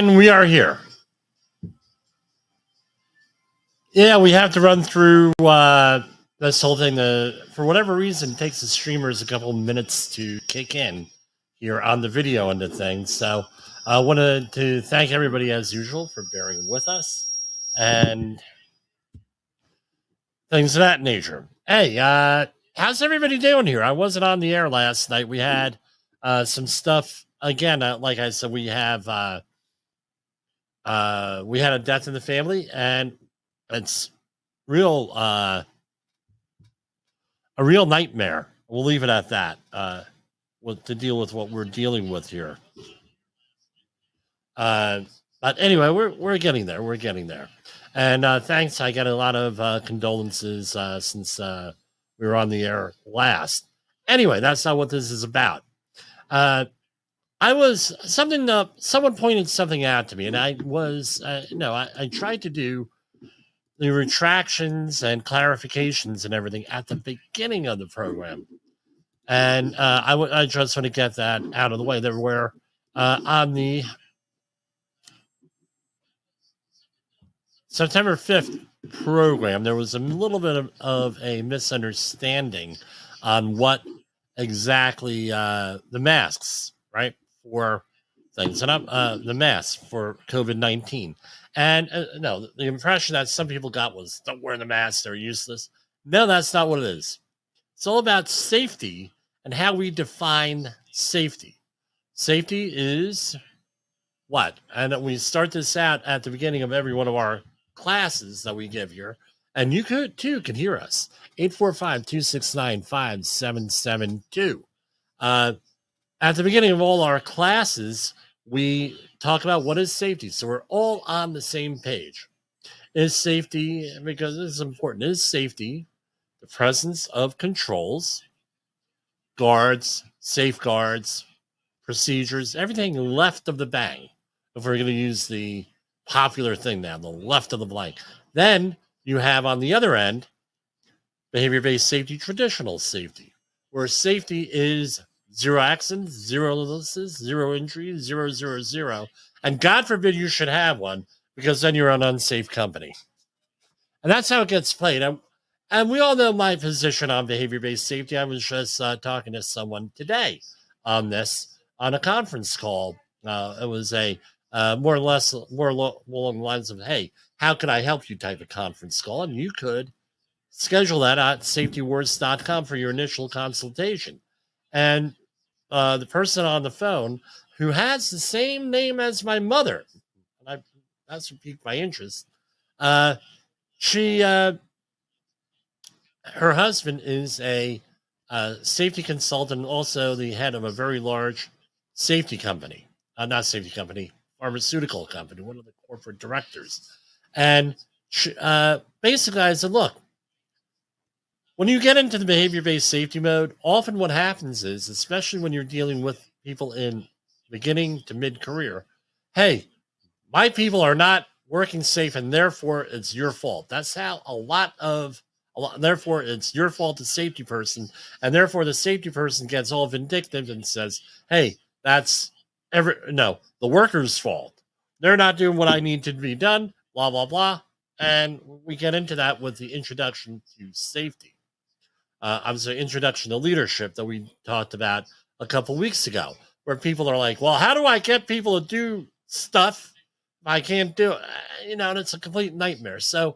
And we are here. Yeah, we have to run through this whole thing. For whatever reason, it takes the streamers a couple minutes to kick in here on the video and the thing. So I wanted to thank everybody as usual for bearing with us and things of that nature. Hey, how's everybody doing here? I wasn't on the air last night. We had some stuff again. Like I said, we had a death in the family, and it's real a real nightmare. We'll leave it at that. To deal with what we're dealing with here. But anyway, we're getting there. We're getting there. And thanks. I got a lot of condolences since we were on the air last. Anyway, that's not what this is about. Someone pointed something out to me, and I tried to do the retractions and clarifications and everything at the beginning of the program. And I just want to get that out of the way. There were on the September 5th program, there was a little bit of a misunderstanding on what exactly the masks, right, for things, and the masks for COVID-19. And no, the impression that some people got was, don't wear the mask, they're useless. No, that's not what it is. It's all about safety and how we define safety. Safety is what? And we start this out at the beginning of every one of our classes that we give here. And you can hear us. 845-269-5772. At the beginning of all our classes, we talk about what is safety. So we're all on the same page. Is safety, because this is important, is safety the presence of controls, guards, safeguards, procedures, everything left of the bang. If we're going to use the popular thing now, the left of the blank. Then you have on the other end, behavior-based safety, traditional safety, where safety is zero accidents, zero illnesses, zero injuries, 000. And God forbid you should have one, because then you're an unsafe company. And that's how it gets played. And we all know my position on behavior-based safety. I was just talking to someone today on this, on a conference call. It was a more along the lines of, hey, how can I help you type of conference call? And you could schedule that at safetywars.com for your initial consultation. And the person on the phone, who has the same name as my mother, and that's what piqued my interest, her husband is a safety consultant and also the head of a very large pharmaceutical company, one of the corporate directors. And basically I said, look, when you get into the behavior-based safety mode, often what happens is, especially when you're dealing with people in beginning to mid-career, hey, my people are not working safe and therefore it's your fault. That's how therefore it's your fault, the safety person, and therefore the safety person gets all vindictive and says, hey, that's the worker's fault. They're not doing what I need to be done, blah, blah, blah. And we get into that with the introduction to safety. Obviously, introduction to leadership that we talked about a couple weeks ago, where people are like, well, how do I get people to do stuff if I can't do it? And it's a complete nightmare. So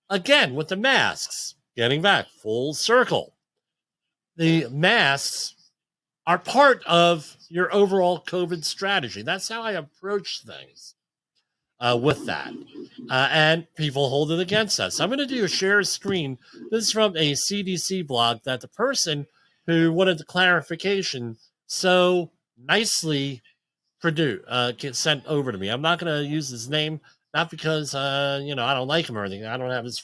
again, with the masks, getting back full circle, the masks are part of your overall COVID strategy. That's how I approach things with that. And people hold it against us. I'm going to do a share screen. This is from a CDC blog that the person who wanted the clarification so nicely sent over to me. I'm not going to use his name, not because I don't like him or anything. I don't have his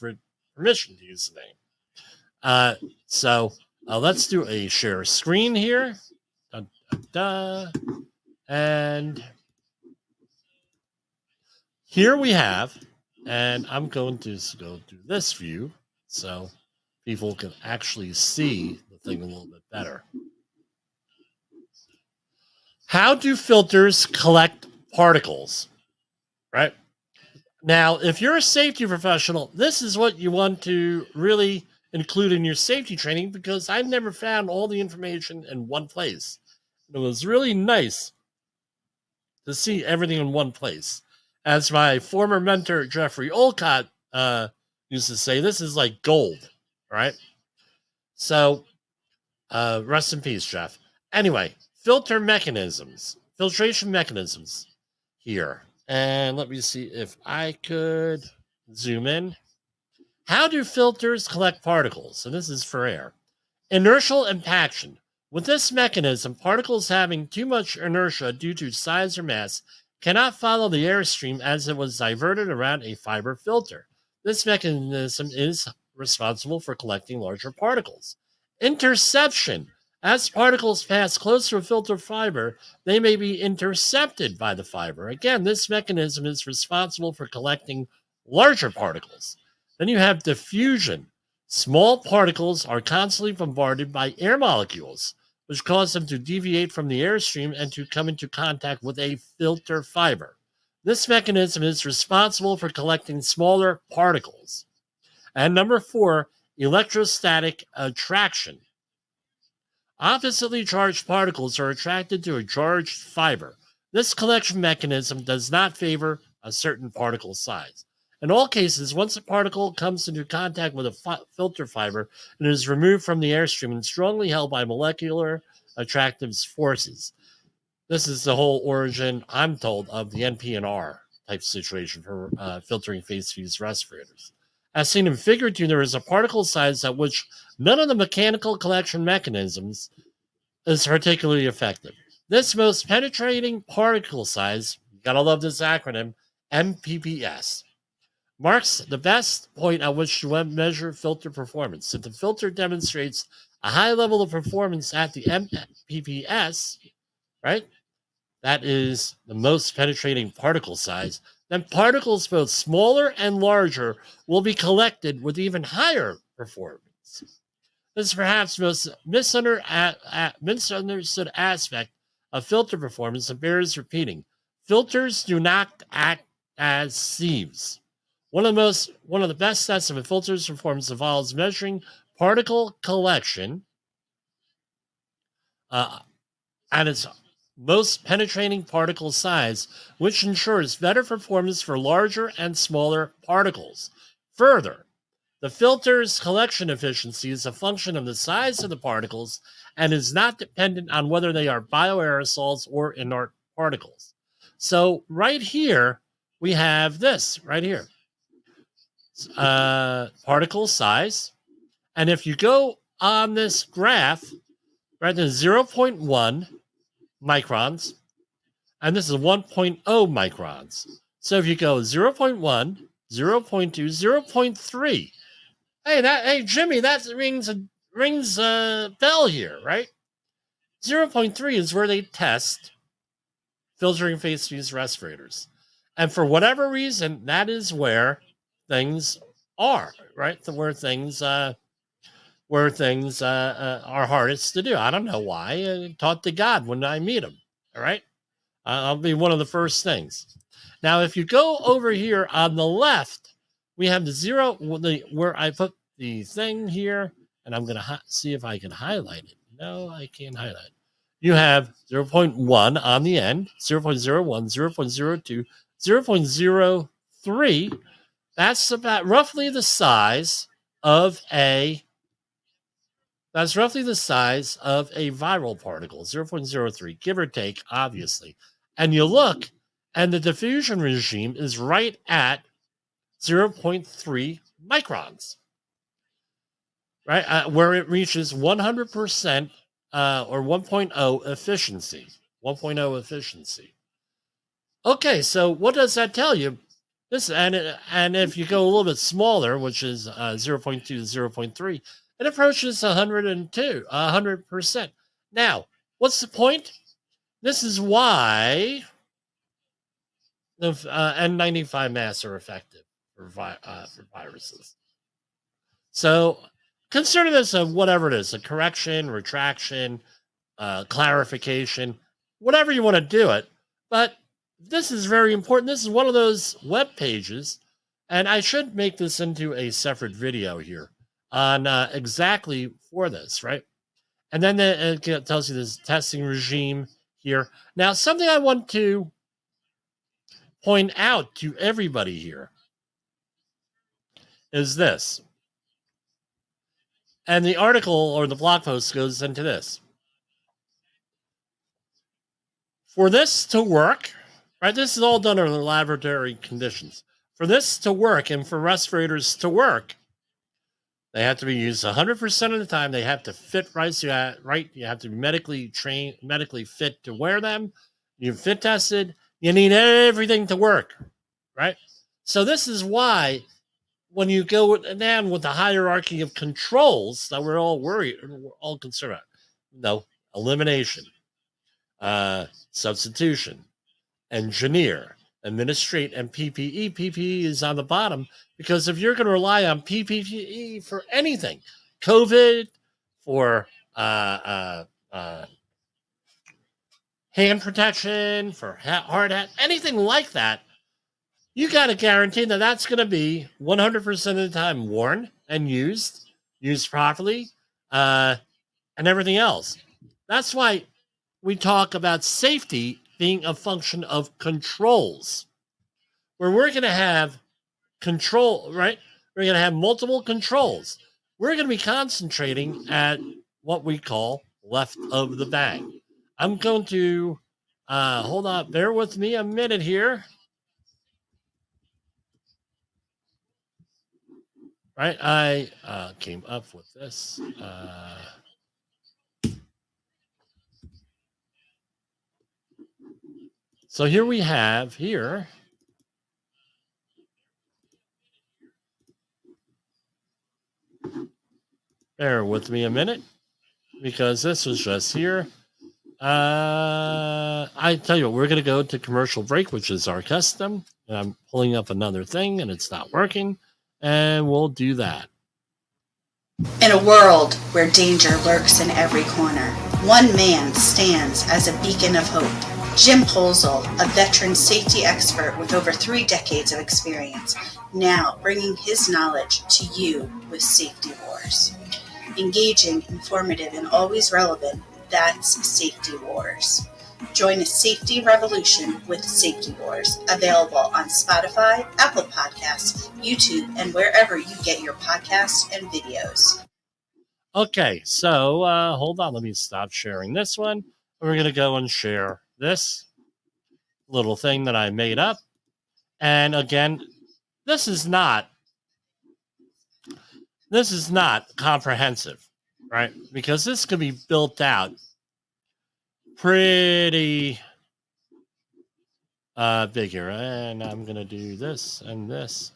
permission to use the name. So let's do a share screen here. And here we have, and I'm going to go to this view so people can actually see the thing a little bit better. How do filters collect particles? right? Now, if you're a safety professional, this is what you want to really include in your safety training, because I've never found all the information in one place. It was really nice to see everything in one place. As my former mentor, Jeffrey Olcott, used to say, this is like gold, right? So, rest in peace, Jeff. Anyway, filtration mechanisms here. And let me see if I could zoom in. How do filters collect particles? And this is for air. Inertial impaction. With this mechanism, particles having too much inertia due to size or mass cannot follow the airstream as it was diverted around a fiber filter. This mechanism is responsible for collecting larger particles. Interception. As particles pass close to a filter fiber, they may be intercepted by the fiber. Again, this mechanism is responsible for collecting larger particles. Then you have diffusion. Small particles are constantly bombarded by air molecules, which cause them to deviate from the airstream and to come into contact with a filter fiber. This mechanism is responsible for collecting smaller particles. And number 4, electrostatic attraction. Oppositely charged particles are attracted to a charged fiber. This collection mechanism does not favor a certain particle size. In all cases, once a particle comes into contact with a filter fiber, it is removed from the airstream and strongly held by molecular attractive forces. This is the whole origin, I'm told, of the NPNR type situation for filtering face fused respirators. As seen in Figure 2, there is a particle size at which none of the mechanical collection mechanisms is particularly effective. This most penetrating particle size, you gotta love this acronym, MPPS, marks the best point at which to measure filter performance. If the filter demonstrates a high level of performance at the MPPS, right, that is the most penetrating particle size, then particles both smaller and larger will be collected with even higher performance. This is perhaps the most misunderstood aspect of filter performance that bears repeating. Filters do not act as sieves. One of the best tests of a filter's performance involves measuring particle collection at its most penetrating particle size, which ensures better performance for larger and smaller particles. Further, the filter's collection efficiency is a function of the size of the particles and is not dependent on whether they are bioaerosols or inert particles. So right here, we have this right here. Particle size. And if you go on this graph, right, there's 0.1 microns, and this is 1.0 microns. So if you go 0.1, 0.2, 0.3, hey Jimmy, that rings a bell here, right? 0.3 is where they test filtering face fused respirators. And for whatever reason, that is where things are, right? Where things are hardest to do. I don't know why. I talk to God when I meet him. All right. I'll be one of the first things. Now, if you go over here on the left, we have the zero, where I put the thing here, and I'm going to see if I can highlight it. No, I can't highlight. You have 0.1 on the end, 0.01, 0.02, 0.03. That's about roughly the size of a viral particle, 0.03, give or take, obviously. And you look, and the diffusion regime is right at 0.3 microns, right? Where it reaches 100% or 1.0 efficiency. 1.0 efficiency. Okay, so what does that tell you? And if you go a little bit smaller, which is 0.2 to 0.3, it approaches 100%. Now, what's the point? This is why the N95 masks are effective for viruses. So consider this whatever it is, a correction, retraction, clarification, whatever you want to do it. But This is very important. This is one of those web pages, and I should make this into a separate video here on exactly for this, right? And then it tells you this testing regime here. Now, something I want to point out to everybody here is this. And the article or the blog post goes into this. For this to work, right? This is all done under laboratory conditions. For this to work and for respirators to work, they have to be used 100% of the time. They have to fit right. So you have to be medically trained, medically fit to wear them. You're fit tested. You need everything to work, right? So this is why when you go down with the hierarchy of controls that we're all worried, we're all concerned about, no, elimination, substitution, engineer, administrate, and PPE. PPE is on the bottom because if you're going to rely on PPE for anything, COVID, for hand protection, for hard hat, anything like that, you got to guarantee that that's going to be 100% of the time worn and used properly, and everything else. That's why we talk about safety being a function of controls, where we're going to have control, right? We're going to have multiple controls. We're going to be concentrating at what we call left of the bang. I'm going to hold on, bear with me a minute here. Right, I came up with this. So here we have here. Bear with me a minute because this was just here. I tell you what, we're going to go to commercial break, which is our custom. And I'm pulling up another thing and it's not working. And we'll do that. In a world where danger lurks in every corner, one man stands as a beacon of hope. Jim Polzel, a veteran safety expert with over 3 decades of experience, now bringing his knowledge to you with Safety Wars. Engaging, informative, and always relevant, that's Safety Wars. Join a safety revolution with Safety Wars, available on Spotify, Apple Podcasts, YouTube, and wherever you get your podcasts and videos. Okay, so hold on. Let me stop sharing this one. We're going to go and share this little thing that I made up. And again, this is not comprehensive, right? Because this could be built out pretty big here. And I'm going to do this and this.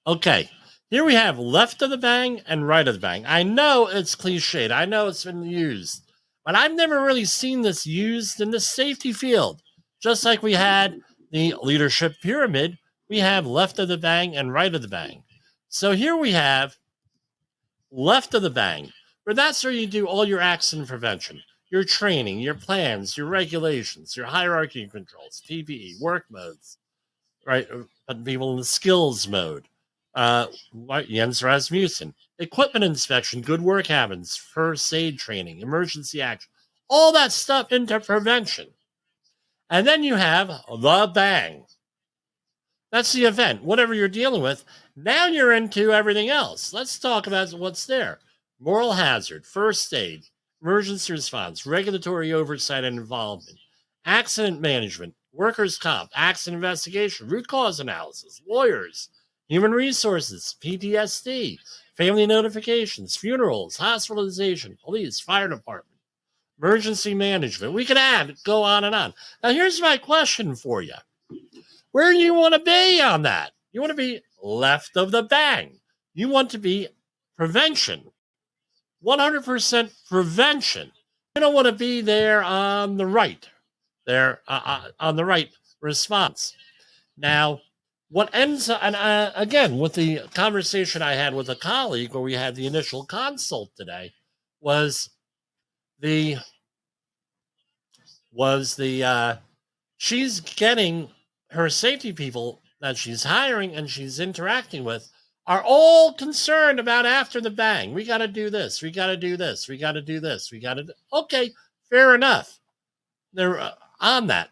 Okay, here we have left of the bang and right of the bang. I know it's cliched. I know it's been used. But I've never really seen this used in the safety field. Just like we had the leadership pyramid, we have left of the bang and right of the bang. So here we have left of the bang, where that's where you do all your accident prevention, your training, your plans, your regulations, your hierarchy controls, PPE, work modes, right? Putting people in the skills mode. Jens Rasmussen, equipment inspection, good work habits, first aid training, emergency action, all that stuff into prevention. And then you have the bang. That's the event, whatever you're dealing with. Now you're into everything else. Let's talk about what's there. Moral hazard, first aid, emergency response, regulatory oversight and involvement, accident management, workers' comp, accident investigation, root cause analysis, lawyers, human resources, PTSD, family notifications, funerals, hospitalization, police, fire department, emergency management. We could go on and on. Now, here's my question for you. Where do you want to be on that? You want to be left of the bang. You want to be prevention. 100% prevention. You don't want to be there on the right. There on the right response. Now, what ends and again with the conversation I had with a colleague where we had the initial consult today was the she's getting her safety people that she's hiring and she's interacting with are all concerned about after the bang. We got to do this. We got to do this. We got to do this. We got to. Okay, fair enough. They're on that.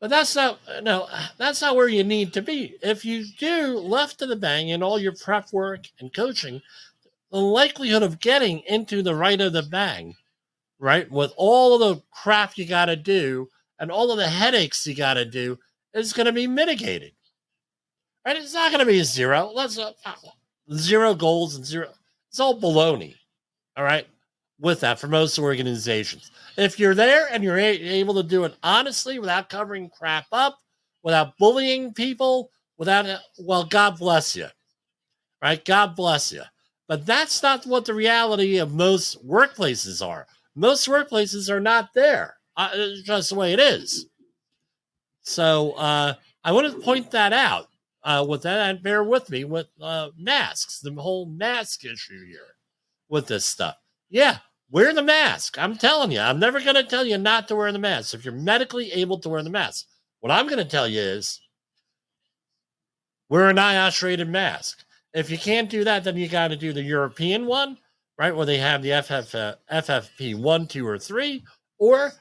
But that's not no, that's not where you need to be. If you do left of the bang in all your prep work and coaching, the likelihood of getting into the right of the bang, right, with all of the crap you got to do and all of the headaches you got to do, is going to be mitigated. Right? It's not going to be zero. Let's zero goals and zero. It's all baloney. All right, with that for most organizations. If you're there and you're able to do it honestly without covering crap up, without bullying people, without, well, God bless you. Right? God bless you. But that's not what the reality of most workplaces are. Most workplaces are not there. It's just the way it is. So I want to point that out. With that, and bear with me with masks, the whole mask issue here with this stuff. Yeah, wear the mask. I'm telling you, I'm never going to tell you not to wear the mask if you're medically able to wear the mask. What I'm going to tell you is wear an NIOSH-rated mask. If you can't do that, then you got to do the European one, right, where they have the FFP 1, 2, or 3, or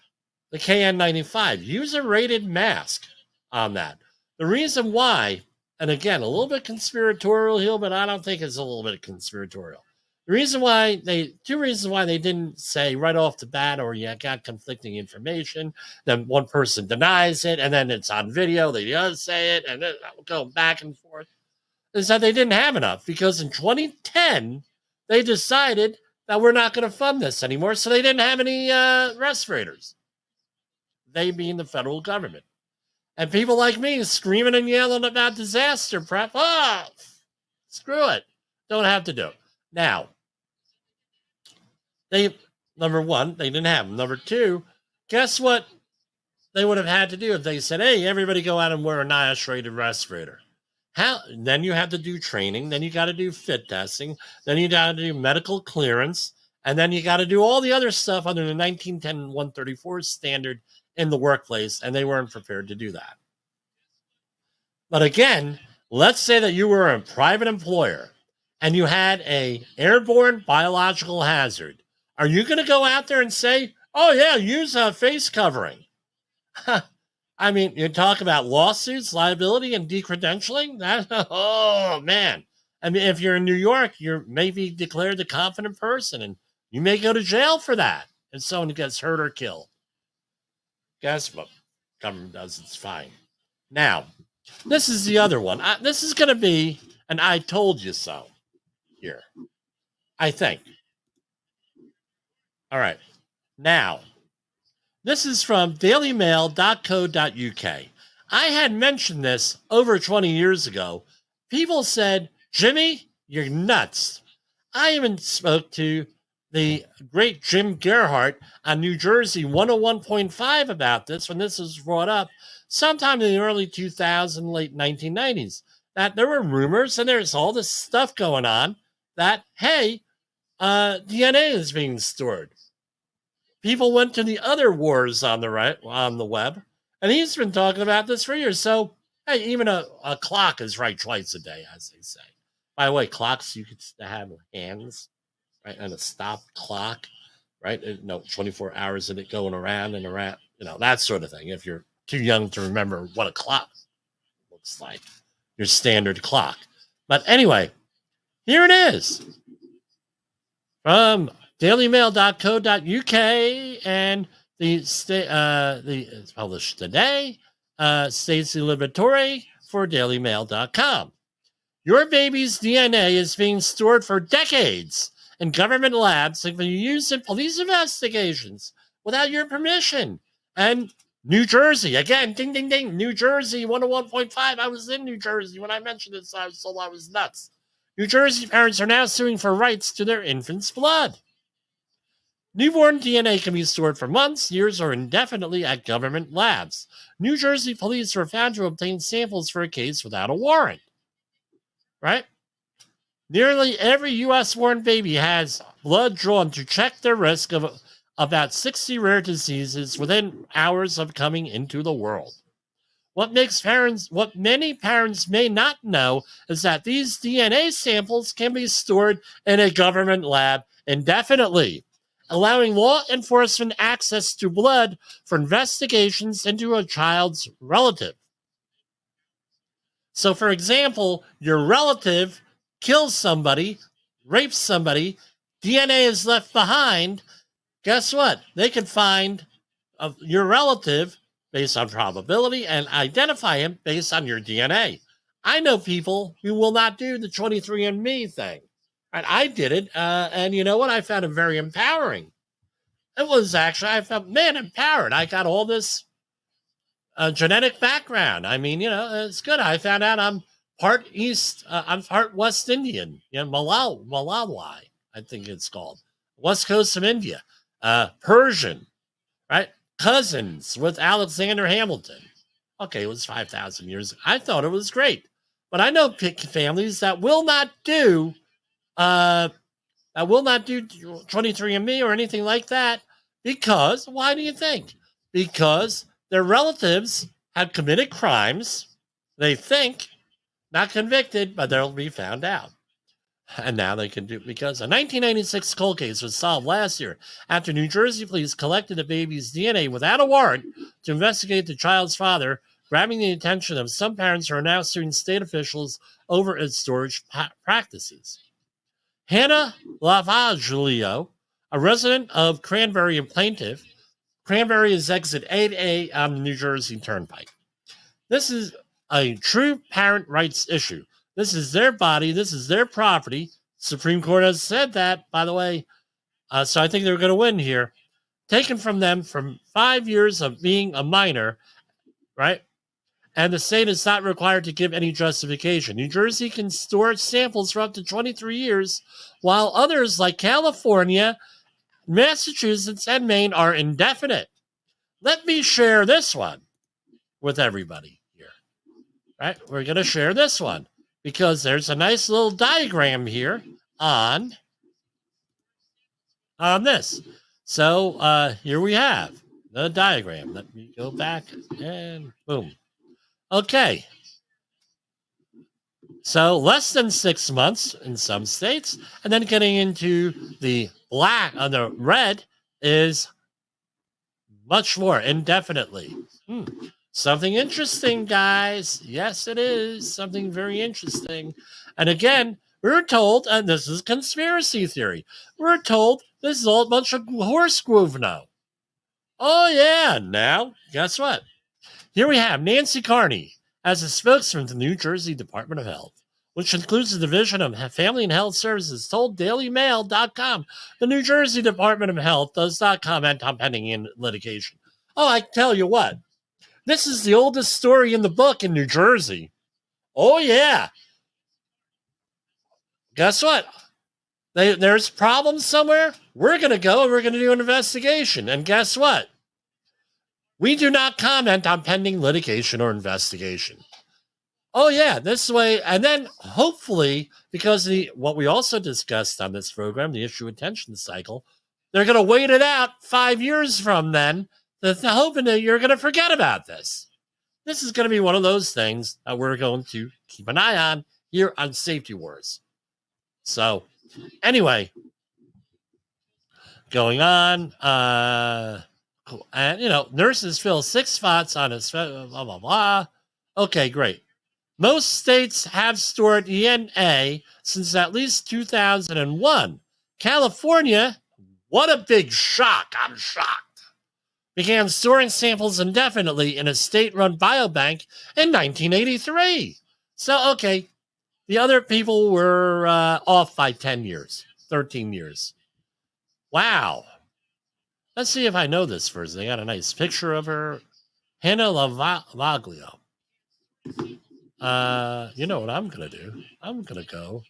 the KN95. Use a rated mask on that. The reason why, and again, a little bit conspiratorial here, but I don't think it's a little bit conspiratorial. The reason why two reasons why they didn't say right off the bat, or you got conflicting information, then one person denies it, and then it's on video, they just say it, and then go back and forth, is that they didn't have enough, because in 2010, they decided that we're not going to fund this anymore, so they didn't have any respirators. They being the federal government. And people like me screaming and yelling about disaster prep. Oh, screw it. Don't have to do it. Now, number one, they didn't have them. Number two, guess what they would have had to do if they said, hey, everybody go out and wear a NIOSH-rated respirator. Then you have to do training. Then you got to do fit testing. Then you got to do medical clearance. And then you got to do all the other stuff under the 1910-134 standard in the workplace, and they weren't prepared to do that. But again, let's say that you were a private employer and you had a airborne biological hazard. Are you going to go out there and say, oh, yeah, use a face covering? I mean, you talk about lawsuits, liability, and decredentialing? Oh, man. I mean, if you're in New York, you're maybe declared a confident person, and you may go to jail for that if someone gets hurt or killed. Guess what? Government does, it's fine. Now, this is the other one. This is going to be an I told you so here, I think. All right. Now, this is from dailymail.co.uk. I had mentioned this over 20 years ago. People said, Jimmy, you're nuts. I even spoke to the great Jim Gerhardt on New Jersey 101.5 about this when this was brought up sometime in the early 2000s, late 1990s, that there were rumors and there's all this stuff going on that, hey, DNA is being stored. People went to the other wars on the web, and he's been talking about this for years. So, hey, even a clock is right twice a day, as they say. By the way, clocks, you could have hands, right, and a stop clock, right? 24 hours of it going around and around, that sort of thing. If you're too young to remember what a clock looks like, your standard clock. But anyway, here it is from dailymail.co.uk, and it's published today. Stacey Liberatore for dailymail.com. Your baby's DNA is being stored for decades in government labs and can be used in police investigations without your permission. And New Jersey, again, ding, ding, ding, New Jersey 101.5. I was in New Jersey when I mentioned this, I was nuts. New Jersey parents are now suing for rights to their infant's blood. Newborn DNA can be stored for months, years, or indefinitely at government labs. New Jersey police were found to obtain samples for a case without a warrant. Right? Nearly every U.S.-born baby has blood drawn to check their risk of about 60 rare diseases within hours of coming into the world. What many parents may not know is that these DNA samples can be stored in a government lab indefinitely, allowing law enforcement access to blood for investigations into a child's relative. So, for example, your relative kills somebody, rapes somebody, DNA is left behind. Guess what? They can find your relative based on probability and identify him based on your DNA. I know people who will not do the 23andMe thing. And I did it. And you know what? I found it very empowering. It was actually, I felt, man, empowered. I got all this genetic background. I mean, it's good. I found out I'm part I'm part West Indian, Malawi, I think it's called. West Coast of India, Persian, right? Cousins with Alexander Hamilton. Okay, it was 5,000 years. I thought it was great. But I know families that will not do 23andMe or anything like that because, why do you think? Because their relatives have committed crimes, they think, not convicted, but they'll be found out. And now they can do, because a 1996 cold case was solved last year after New Jersey police collected the baby's DNA without a warrant to investigate the child's father, grabbing the attention of some parents who are now suing state officials over its storage practices. Hannah Lavaglio, a resident of Cranberry and plaintiff. Cranberry is exit 8A on the New Jersey Turnpike. This is a true parent rights issue. This is their body. This is their property. Supreme Court has said that, by the way. So I think they're going to win here. Taken from them from 5 years of being a minor, right? And the state is not required to give any justification. New Jersey can store samples for up to 23 years, while others like California, Massachusetts, and Maine are indefinite. Let me share this one with everybody here, right? We're going to share this one because there's a nice little diagram here on this. So here we have the diagram. Let me go back and boom. Okay. So less than 6 months in some states, and then getting into the black, the red is much more indefinitely. Something interesting, guys. Yes, it is something very interesting. And again, we're told, and this is conspiracy theory, we're told this is all a bunch of horse now. Oh, yeah. Now, guess what? Here we have Nancy Carney as a spokesman to the New Jersey Department of Health, which includes the Division of Family and Health Services, told DailyMail.com. The New Jersey Department of Health does not comment on pending litigation. Oh, I tell you what. This is the oldest story in the book in New Jersey. Oh, yeah. Guess what? There's problems somewhere. We're going to go and we're going to do an investigation. And guess what? We do not comment on pending litigation or investigation. Oh, yeah, this way. And then hopefully, because what we also discussed on this program, the issue attention cycle, they're going to wait it out 5 years from then, hoping that you're going to forget about this. This is going to be one of those things that we're going to keep an eye on here on Safety Wars. So, anyway, going on, and, nurses fill 6 spots on a blah, blah, blah. Okay, great. Most states have stored DNA since at least 2001. California, what a big shock. I'm shocked. Began storing samples indefinitely in a state-run biobank in 1983. So, okay, the other people were off by 10 years, 13 years. Wow. Let's see if I know this first. They got a nice picture of her. Hannah Lavaglio. You know what I'm going to do? I'm going to go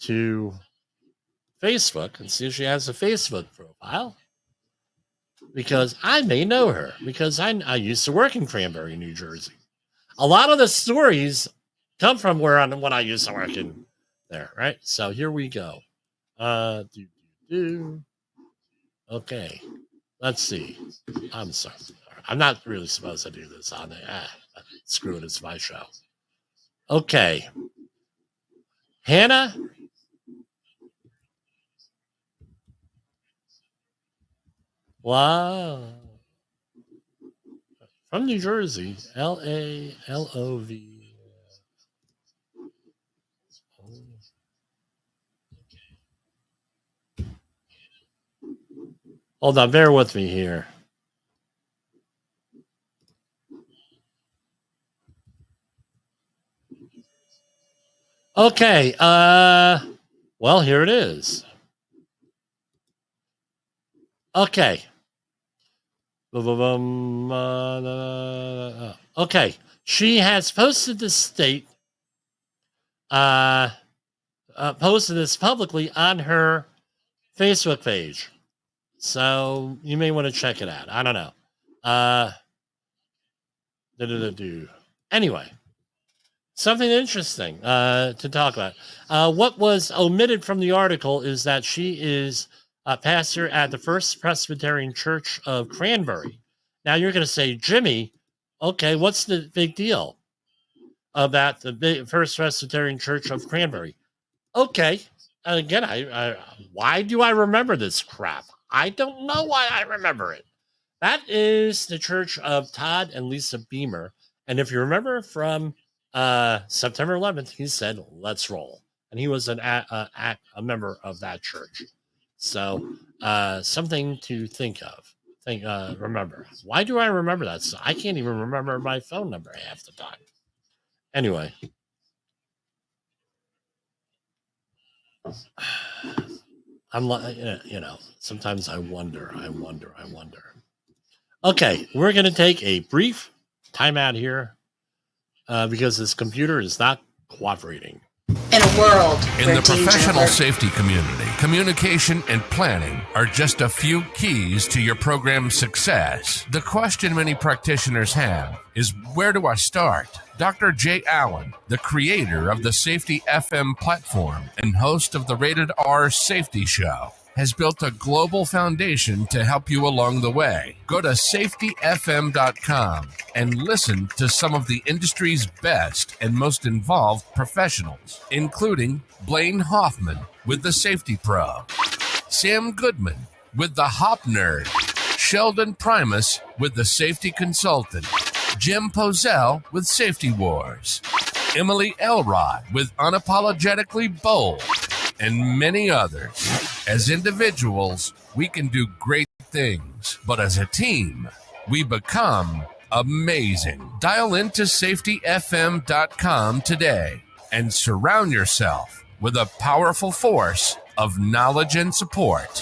to Facebook and see if she has a Facebook profile. Because I may know her. Because I used to work in Cranberry, New Jersey. A lot of the stories come from when I used to work in there, right? So here we go. Okay. Let's see. I'm sorry. I'm not really supposed to do this on there. Screw it, it's my show. Okay. Hannah? Wow. From New Jersey. Lalov. Hold on, bear with me here. Okay, well, here it is. Okay. Okay, she has posted this posted this publicly on her Facebook page. So you may want to check it out. I don't know. Anyway, something interesting to talk about. What was omitted from the article is that she is a pastor at the First Presbyterian Church of Cranbury. Now you're going to say, Jimmy, okay, what's the big deal about the First Presbyterian Church of Cranbury? Okay, again, I why do I remember this crap? I don't know why I remember it. That is the church of Todd and Lisa Beamer. And if you remember from September 11th, he said, let's roll. And he was a member of that church. So something to think of. Remember. Why do I remember that? So I can't even remember my phone number half the time. Anyway. I'm like, sometimes I wonder. Okay, we're going to take a brief timeout here because this computer is not cooperating. In a world in the professional safety community, communication and planning are just a few keys to your program's success. The question many practitioners have is, where do I start? Dr. Jay Allen, the creator of the Safety FM platform and host of the Rated R Safety Show, has built a global foundation to help you along the way. Go to safetyfm.com and listen to some of the industry's best and most involved professionals, including Blaine Hoffman with the Safety Pro, Sam Goodman with the Hop Nerd, Sheldon Primus with the Safety Consultant, Jim Pozell with Safety Wars, Emily Elrod with Unapologetically Bold, and many others. As individuals, we can do great things, but as a team, we become amazing. Dial into safetyfm.com today and surround yourself with a powerful force of knowledge and support.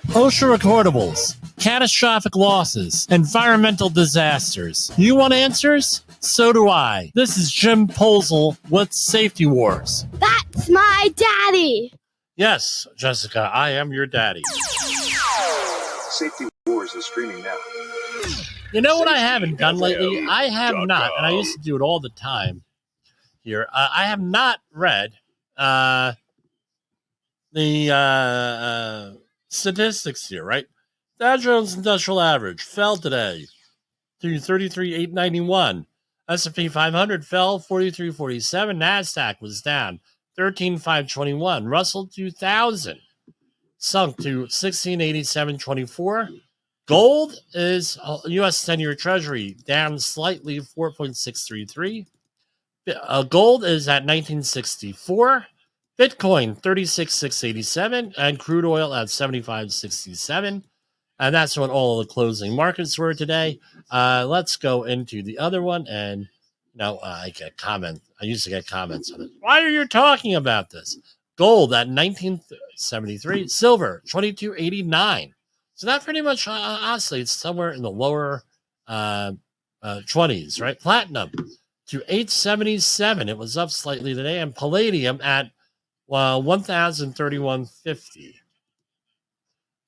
OSHA recordables, catastrophic losses, environmental disasters. You want answers? So do I. This is Jim Posel with Safety Wars. That's my daddy. Yes, Jessica, I am your daddy. Safety Wars is streaming now. You know what I haven't done lately? I have not, and I used to do it all the time here. I have not read the statistics here, right? Dow Jones Industrial Average fell today to 33,891. S&P 500 fell 43.47. NASDAQ was down 13,521. Russell 2000 sunk to 1687.24. Gold is U.S. 10-year Treasury down slightly, 4.633. Gold is at 1964. Bitcoin 36,687, and crude oil at 75.67. And that's what all of the closing markets were today. Let's go into the other one. And I get comments. I used to get comments on it. Why are you talking about this? Gold at 1973, silver 22.89. So that pretty much oscillates somewhere in the lower 20s, right? Platinum to 877. It was up slightly today, and palladium at 1,031.50.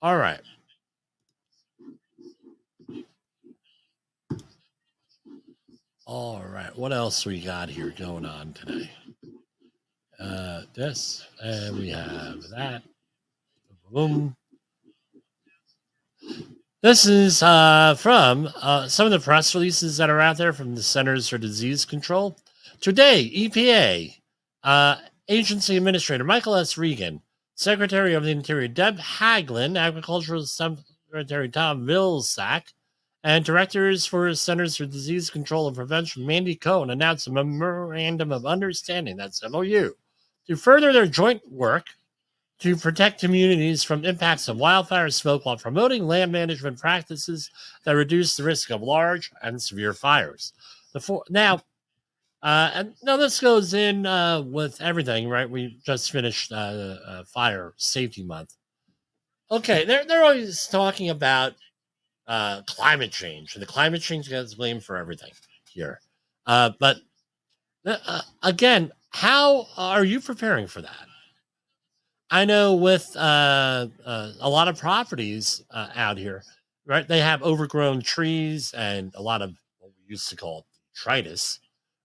All right. All right. What else we got here going on today? This, and we have that. Boom. This is from some of the press releases that are out there from the Centers for Disease Control. Today, EPA Agency Administrator Michael S. Regan, Secretary of the Interior Deb Haglin, Agricultural Secretary Tom Vilsack, and Directors for Centers for Disease Control and Prevention Mandy Cohen announced a memorandum of understanding, that's MOU, to further their joint work to protect communities from impacts of wildfire smoke while promoting land management practices that reduce the risk of large and severe fires. Now, this goes in with everything, right? We just finished Fire Safety Month. Okay, they're always talking about climate change, and the climate change gets blamed for everything here. But again, how are you preparing for that? I know with a lot of properties out here, right? They have overgrown trees and a lot of what we used to call detritus,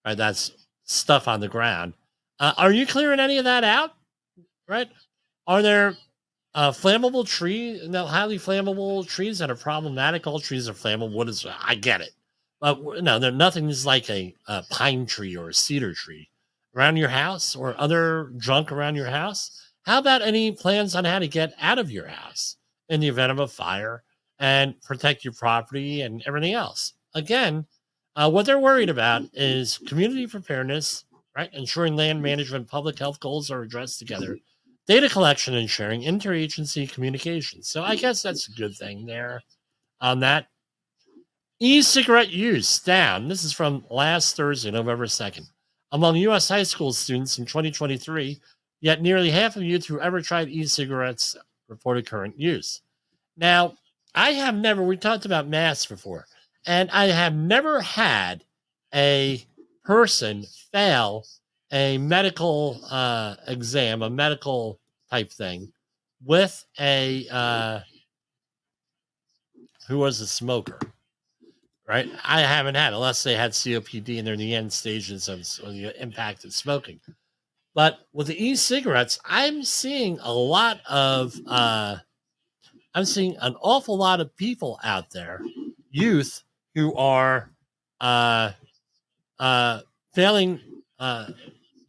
right? That's stuff on the ground. Are you clearing any of that out, right? Are there flammable trees, highly flammable trees that are problematic? All trees are flammable. I get it. But nothing is like a pine tree or a cedar tree around your house or other junk around your house. How about any plans on how to get out of your house in the event of a fire and protect your property and everything else? Again, what they're worried about is community preparedness, right? Ensuring land management, public health goals are addressed together, data collection and sharing, interagency communication. So I guess that's a good thing there on that. E-cigarette use down. This is from last Thursday, November 2nd. Among U.S. high school students in 2023, yet nearly half of youth who ever tried e-cigarettes reported current use. Now, we talked about masks before, and I have never had a person fail a medical exam, a medical type thing, with who was a smoker, right? I haven't had, unless they had COPD and they're in the end stages of the impact of smoking. But with the e-cigarettes, I'm seeing an awful lot of people out there, youth, who are failing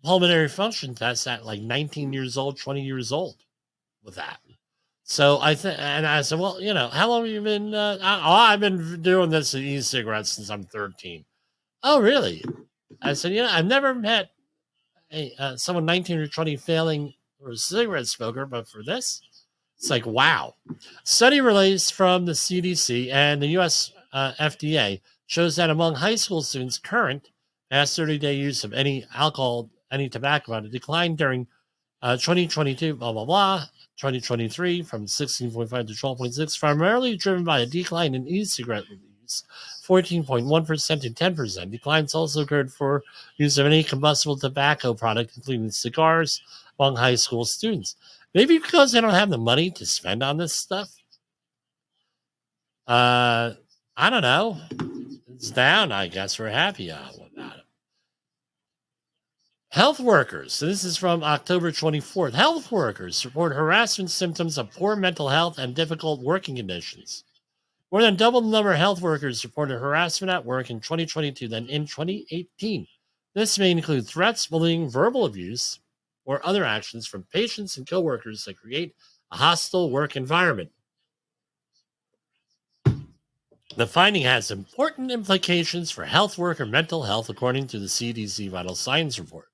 pulmonary function tests at like 19 years old, 20 years old with that. So I said, well, how long have you been? I've been doing this e-cigarettes since I'm 13. Oh, really? I said, I've never met someone 19 or 20 failing or a cigarette smoker, but for this, it's like, wow. Study released from the CDC and the U.S. FDA shows that among high school students, current past 30-day use of any alcohol, any tobacco product declined during 2022, blah, blah, blah, 2023 from 16.5 to 12.6, primarily driven by a decline in e-cigarette use, 14.1% to 10%. Declines also occurred for use of any combustible tobacco product, including cigars, among high school students. Maybe because they don't have the money to spend on this stuff. I don't know. It's down, I guess. We're happy about it. Health workers. So this is from October 24th. Health workers report harassment symptoms of poor mental health and difficult working conditions. More than double the number of health workers reported harassment at work in 2022 than in 2018. This may include threats, bullying, verbal abuse, or other actions from patients and coworkers that create a hostile work environment. The finding has important implications for health worker mental health, according to the CDC Vital Signs report.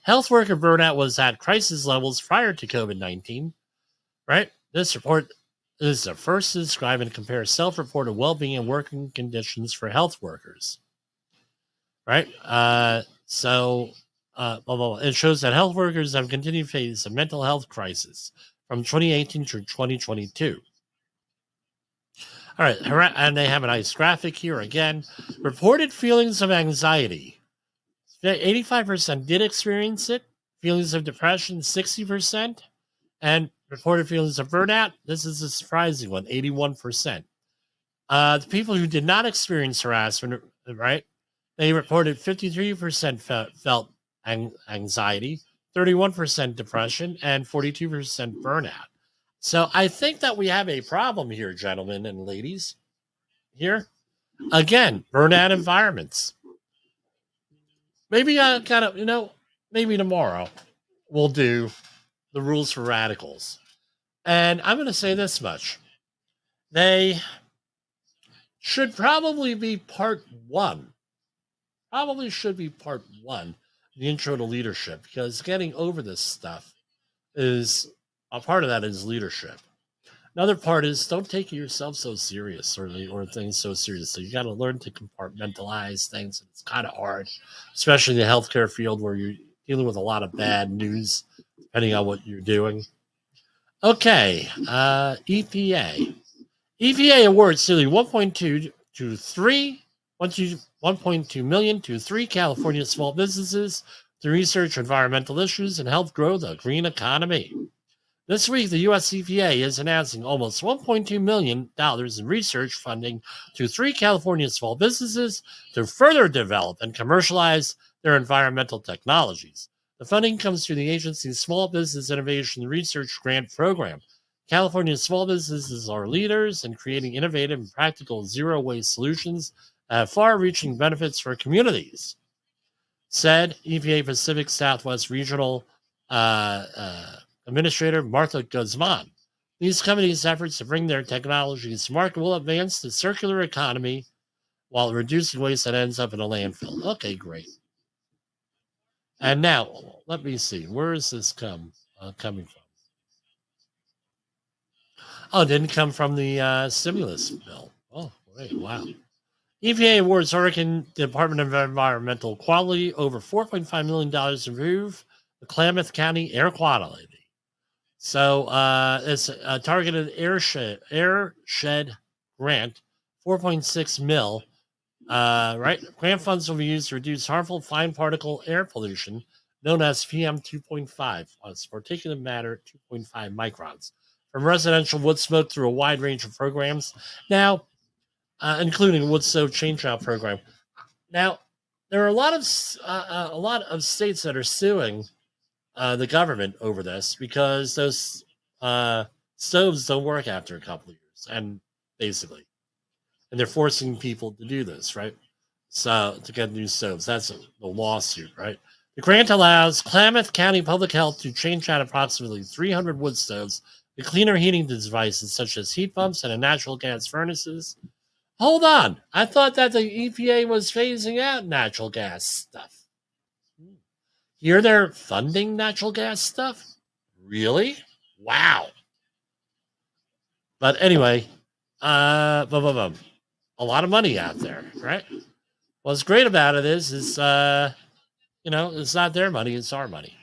Health worker burnout was at crisis levels prior to COVID-19, right? This report is the first to describe and compare self-reported well-being and working conditions for health workers, right? It shows that health workers have continued to face a mental health crisis from 2018 to 2022. All right, and they have a nice graphic here again. Reported feelings of anxiety. 85% did experience it. Feelings of depression, 60%. And reported feelings of burnout, this is a surprising one, 81%. The people who did not experience harassment, right, they reported 53% felt anxiety, 31% depression, and 42% burnout. So I think that we have a problem here, gentlemen and ladies. Here again, burnout environments. Maybe I kind of, maybe tomorrow we'll do the rules for radicals. And I'm going to say this much. They should probably be part one. Probably should be part one, the intro to leadership, because getting over this stuff is a part of that is leadership. Another part is don't take yourself so serious or things so seriously. You got to learn to compartmentalize things. It's kind of hard, especially in the healthcare field where you're dealing with a lot of bad news, depending on what you're doing. Okay, EPA. EPA awards nearly 1.2 to 3, 1.2 million to 3 California small businesses to research environmental issues and help grow the green economy. This week, the U.S. EPA is announcing almost $1.2 million in research funding to 3 California small businesses to further develop and commercialize their environmental technologies. The funding comes through the agency's Small Business Innovation Research Grant Program. California's small businesses are leaders in creating innovative and practical zero-waste solutions that have far-reaching benefits for communities, said EPA Pacific Southwest Regional Administrator Martha Guzman. These companies' efforts to bring their technologies to market will advance the circular economy while reducing waste that ends up in a landfill. Okay, great. And now, let me see. Where is this coming from? Oh, it didn't come from the stimulus bill. Oh, wait, wow. EPA awards Oregon Department of Environmental Quality over $4.5 million to improve the Klamath County air quality. So it's a targeted airshed grant, 4.6 mil. Right, grant funds will be used to reduce harmful fine particle air pollution, known as PM 2.5, particulate matter 2.5 microns, from residential wood smoke through a wide range of programs. Now, including wood stove change-out program. Now, there are a lot of states that are suing the government over this because those stoves don't work after a couple of years, and they're forcing people to do this, right? So to get new stoves, that's the lawsuit, right? The grant allows Klamath County Public Health to change out approximately 300 wood stoves to cleaner heating devices such as heat pumps and natural gas furnaces. Hold on, I thought that the EPA was phasing out natural gas stuff. Here they're funding natural gas stuff? Really? Wow. But anyway, a lot of money out there, right? What's great about it is it's not their money, it's our money.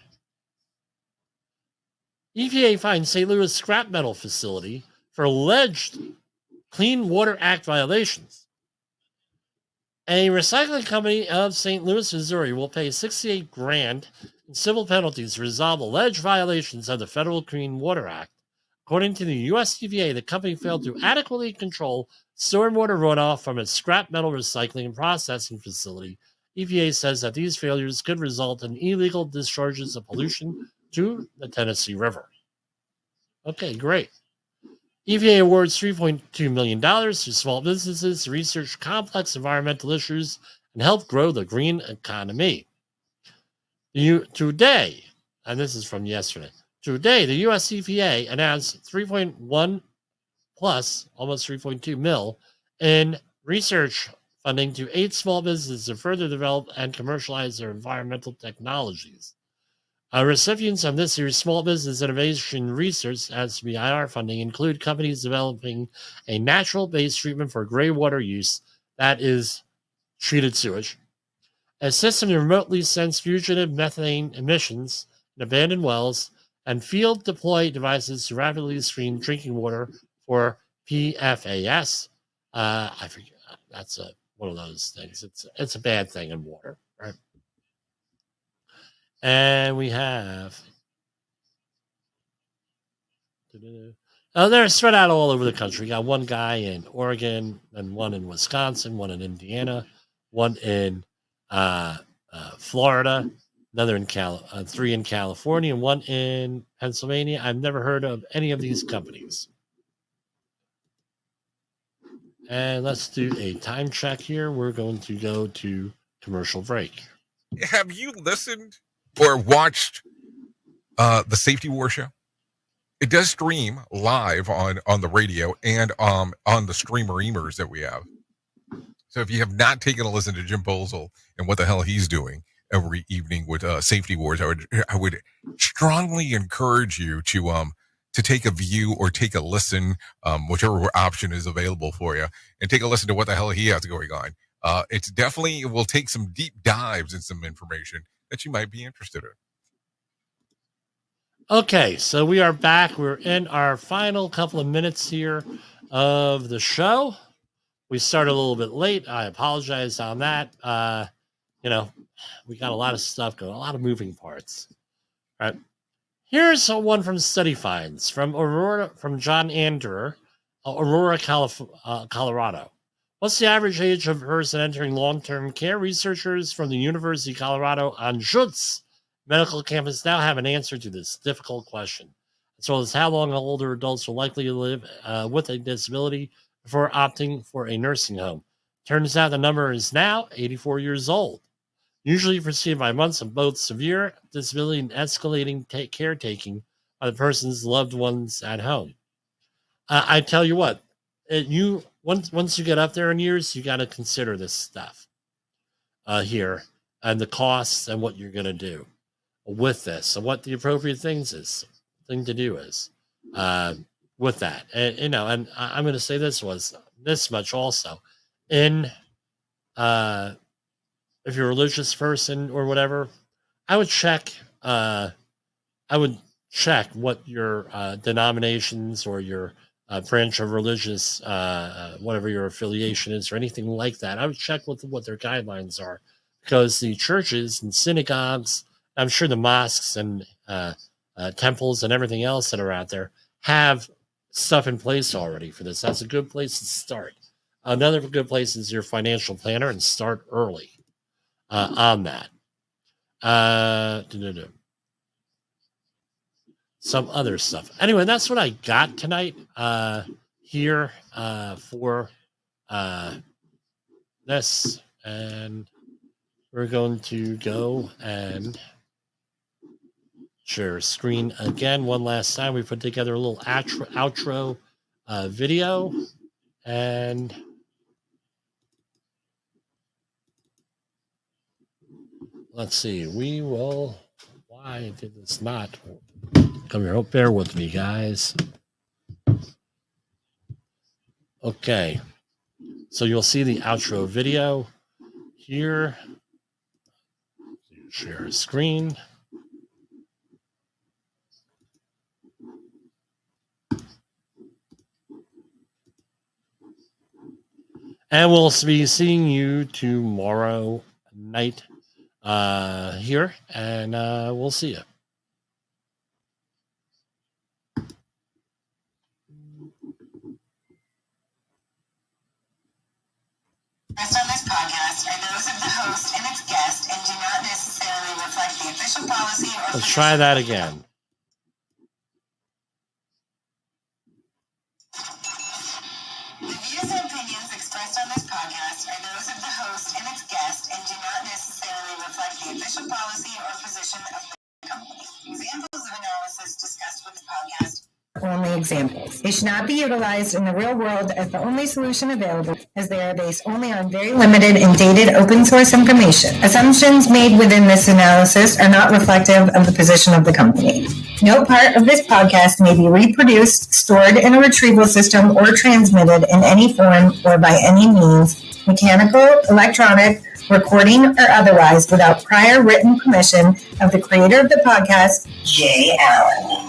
EPA finds St. Louis scrap metal facility for alleged Clean Water Act violations. A recycling company of St. Louis, Missouri will pay $68,000 in civil penalties to resolve alleged violations of the Federal Clean Water Act. According to the U.S. EPA, the company failed to adequately control stormwater runoff from its scrap metal recycling and processing facility. EPA says that these failures could result in illegal discharges of pollution to the Tennessee River. Okay, great. EPA awards $3.2 million to small businesses to research complex environmental issues and help grow the green economy. Today, and this is from yesterday, today the U.S. EPA announced 3.1 plus, almost 3.2 mil, in research funding to 8 small businesses to further develop and commercialize their environmental technologies. Recipients of this year's Small Business Innovation Research SBIR funding include companies developing a natural-based treatment for gray water use that is treated sewage, a system to remotely sense fugitive methane emissions in abandoned wells, and field-deploy devices to rapidly screen drinking water for PFAS. I forget. That's one of those things. It's a bad thing in water, right? And we have. They're spread out all over the country. We got one guy in Oregon, and one in Wisconsin, one in Indiana, one in Florida, another in 3 in California, and 1 in Pennsylvania. I've never heard of any of these companies. And let's do a time check here. We're going to go to commercial break. Have you listened or watched the Safety War Show? It does stream live on the radio and on the streamer-emers that we have. So if you have not taken a listen to Jim Bolzel and what the hell he's doing every evening with Safety Wars, I would strongly encourage you to take a view or take a listen, whichever option is available for you, and take a listen to what the hell he has going on. It will take some deep dives and some information that you might be interested in. Okay, so we are back. We're in our final couple of minutes here of the show. We started a little bit late. I apologize on that. We got a lot of stuff going, a lot of moving parts. All right. Here's one from Study Finds from John Anderer, Aurora, Colorado. What's the average age of a person entering long-term care? Researchers from the University of Colorado on Schutz Medical Campus now have an answer to this difficult question, as well as how long older adults will likely live with a disability before opting for a nursing home. Turns out the number is now 84 years old, usually preceded by months of both severe disability and escalating caretaking by the person's loved ones at home. I tell you what, once you get up there in years, you got to consider this stuff here and the costs and what you're going to do with this and what the appropriate thing to do is with that. And I'm going to say this much also. If you're a religious person or whatever, I would check what your denominations or your branch of religious, whatever your affiliation is or anything like that. I would check what their guidelines are, because the churches and synagogues, I'm sure the mosques and temples and everything else that are out there have stuff in place already for this. That's a good place to start. Another good place is your financial planner, and start early on that. Some other stuff. Anyway, that's what I got tonight here for this. And we're going to go and share screen again one last time. We put together a little outro video, and let's see. Why did this not come here? Oh, bear with me, guys. Okay, so you'll see the outro video here. Share screen. And we'll be seeing you tomorrow night here, and we'll see you. Expressed on this podcast are those of the host and its guest and do not necessarily reflect the official policy or... Let's try that again. The views and opinions expressed on this podcast are those of the host and its guest and do not necessarily reflect the official policy or position of the company. Examples of analysis discussed with this podcast are only examples. They should not be utilized in the real world as the only solution available, as they are based only on very limited and dated open source information. Assumptions made within this analysis are not reflective of the position of the company. No part of this podcast may be reproduced, stored in a retrieval system, or transmitted in any form or by any means, mechanical, electronic, recording, or otherwise, without prior written permission of the creator of the podcast, Jay Allen.